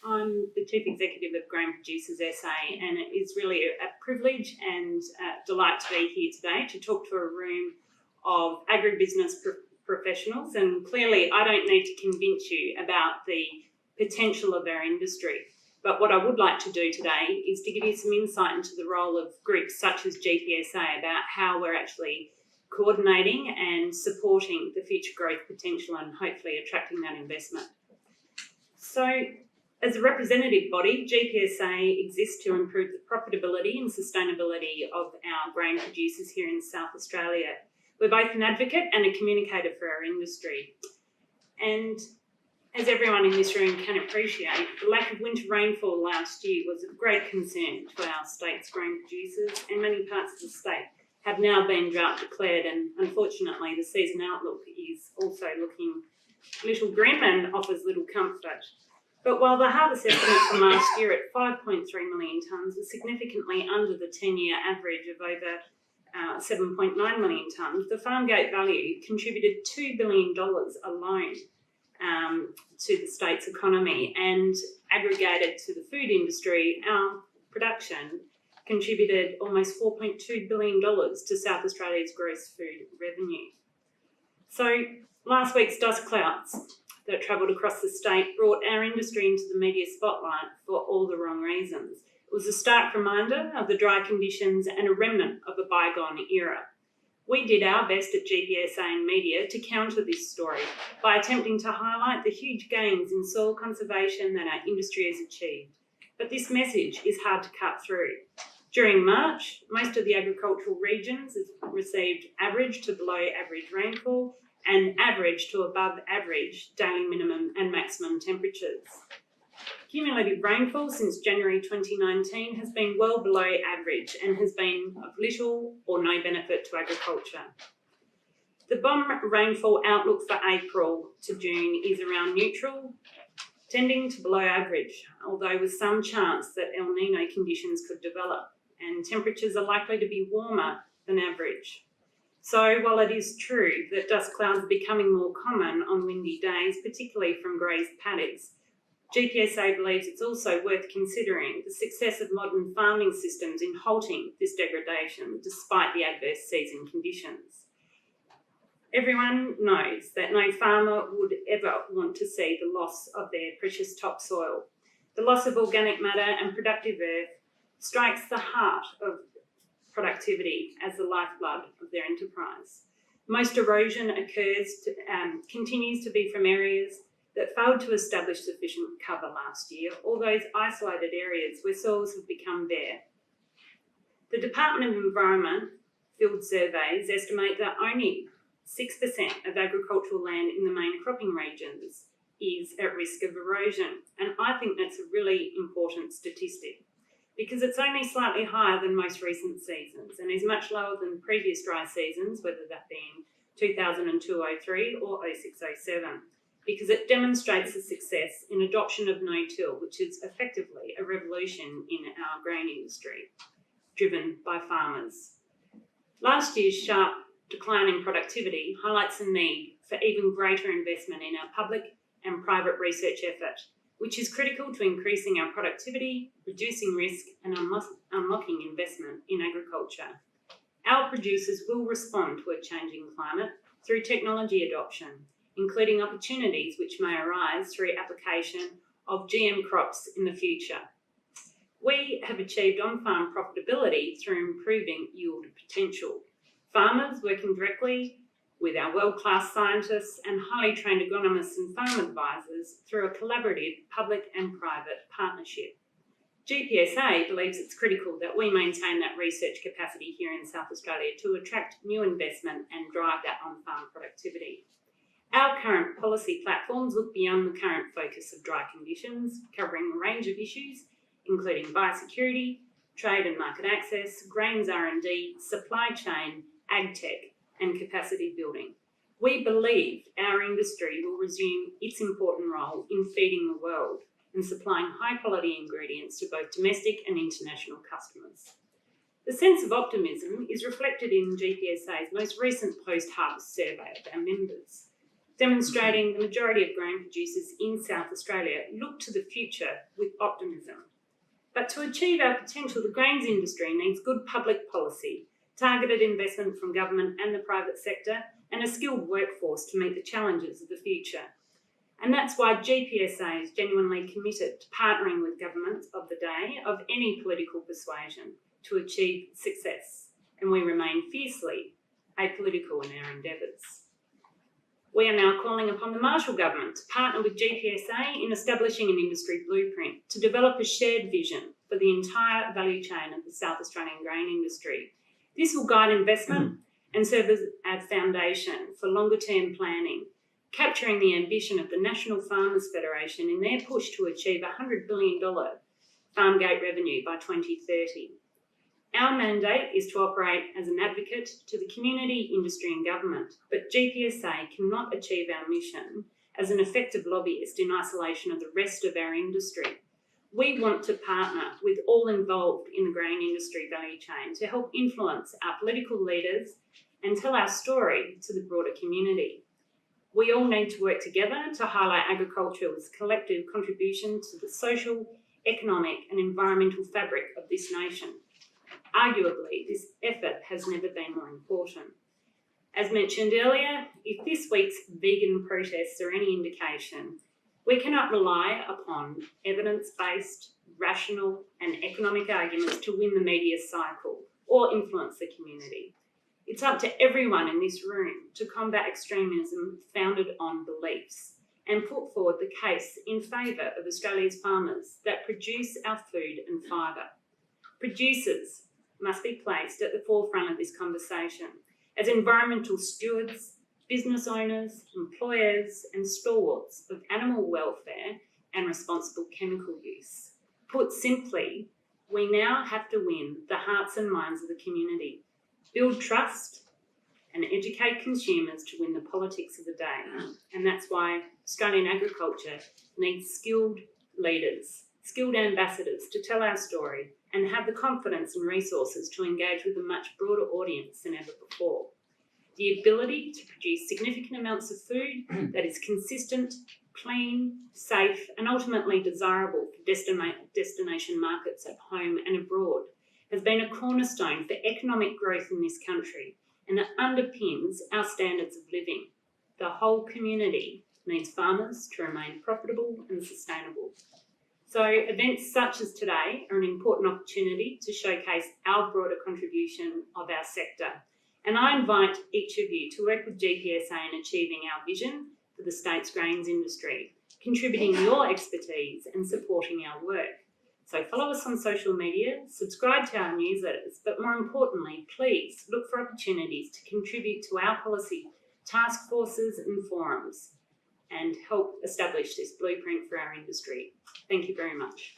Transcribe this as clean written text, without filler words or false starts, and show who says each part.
Speaker 1: I'm the Chief Executive of Grain Producers SA, and it is really a privilege and a delight to be here today to talk to a room of agribusiness professionals. And clearly, I don't need to convince you about the potential of our industry. But what I would like to do today is to give you some insight into the role of groups such as GPSA about how we're actually coordinating and supporting the future growth potential and hopefully attracting that investment. So, as a representative body, GPSA exists to improve the profitability and sustainability of our grain producers here in South Australia. We're both an advocate and a communicator for our industry. And as everyone in this room can appreciate, the lack of winter rainfall last year was of great concern to our state's grain producers, and many parts of the state have now been drought declared, and unfortunately the season outlook is also looking a little grim and offers little comfort. But while the harvest estimate from last year at 5.3 million tonnes was significantly under the 10-year average of over 7.9 million tonnes, the farm gate value contributed $2 billion alone to the state's economy, and aggregated to the food industry, our production contributed almost $4.2 billion to South Australia's gross food revenue. So last week's dust clouds that travelled across the state brought our industry into the media spotlight for all the wrong reasons. It was a stark reminder of the dry conditions and a remnant of a bygone era. We did our best at GPSA and media to counter this story by attempting to highlight the huge gains in soil conservation that our industry has achieved. But this message is hard to cut through. During March, most of the agricultural regions have received average to below average rainfall and average to above average daily minimum and maximum temperatures. Cumulative rainfall since January 2019 has been well below average and has been of little or no benefit to agriculture. The BOM rainfall outlook for April to June is around neutral, tending to below average, although with some chance that El Nino conditions could develop, and temperatures are likely to be warmer than average. So while it is true that dust clouds are becoming more common on windy days, particularly from grazed paddocks, GPSA believes it's also worth considering the success of modern farming systems in halting this degradation despite the adverse season conditions. Everyone knows that no farmer would ever want to see the loss of their precious topsoil. The loss of organic matter and productive earth strikes the heart of productivity as the lifeblood of their enterprise. Most erosion continues to be from areas that failed to establish sufficient cover last year, or those isolated areas where soils have become bare. The Department of Environment field surveys estimate that only 6% of agricultural land in the main cropping regions is at risk of erosion, and I think that's a really important statistic, because it's only slightly higher than most recent seasons and is much lower than previous dry seasons, whether that being 2002-03 or 06-07, because it demonstrates the success in adoption of no-till, which is effectively a revolution in our grain industry, driven by farmers. Last year's sharp decline in productivity highlights the need for even greater investment in our public and private research effort, which is critical to increasing our productivity, reducing risk, and unlocking investment in agriculture. Our producers will respond to a changing climate through technology adoption, including opportunities which may arise through application of GM crops in the future. We have achieved on-farm profitability through improving yield potential. Farmers working directly with our world-class scientists and highly trained agronomists and farm advisors through a collaborative public and private partnership. GPSA believes it's critical that we maintain that research capacity here in South Australia to attract new investment and drive that on-farm productivity. Our current policy platforms look beyond the current focus of dry conditions, covering a range of issues, including biosecurity, trade and market access, grains R&D, supply chain, ag tech, and capacity building. We believe our industry will resume its important role in feeding the world and supplying high-quality ingredients to both domestic and international customers. The sense of optimism is reflected in GPSA's most recent post-harvest survey of our members. demonstrating the majority of grain producers in South Australia look to the future with optimism. But to achieve our potential, the grains industry needs good public policy, targeted investment from government and the private sector, and a skilled workforce to meet the challenges of the future. And that's why GPSA is genuinely committed to partnering with governments of the day of any political persuasion to achieve success, and we remain fiercely apolitical in our endeavours. We are now calling upon the Marshall Government to partner with GPSA in establishing an industry blueprint to develop a shared vision for the entire value chain of the South Australian grain industry. This will guide investment and serve as a foundation for longer-term planning, capturing the ambition of the National Farmers Federation in their push to achieve $100 billion farm gate revenue by 2030. Our mandate is to operate as an advocate to the community, industry and government, but GPSA cannot achieve our mission as an effective lobbyist in isolation of the rest of our industry. We want to partner with all involved in the grain industry value chain to help influence our political leaders and tell our story to the broader community. We all need to work together to highlight agriculture's collective contribution to the social, economic and environmental fabric of this nation. Arguably, this effort has never been more important. As mentioned earlier, if this week's vegan protests are any indication, we cannot rely upon evidence-based, rational and economic arguments to win the media cycle or influence the community. It's up to everyone in this room to combat extremism founded on beliefs and put forward the case in favour of Australia's farmers that produce our food and fibre. Producers must be placed at the forefront of this conversation as environmental stewards, business owners, employers and stalwarts of animal welfare and responsible chemical use. Put simply, we now have to win the hearts and minds of the community, build trust and educate consumers to win the politics of the day. And that's why Australian agriculture needs skilled leaders, skilled ambassadors to tell our story and have the confidence and resources to engage with a much broader audience than ever before. The ability to produce significant amounts of food that is consistent, clean, safe and ultimately desirable for destination markets at home and abroad has been a cornerstone for economic growth in this country and it underpins our standards of living. The whole community needs farmers to remain profitable and sustainable. So events such as today are an important opportunity to showcase our broader contribution of our sector. And I invite each of you to work with GPSA in achieving our vision for the state's grains industry, contributing your expertise and supporting our work. So follow us on social media, subscribe to our newsletters, but more importantly, please look for opportunities to contribute to our policy task forces and forums and help establish this blueprint for our industry. Thank you very much.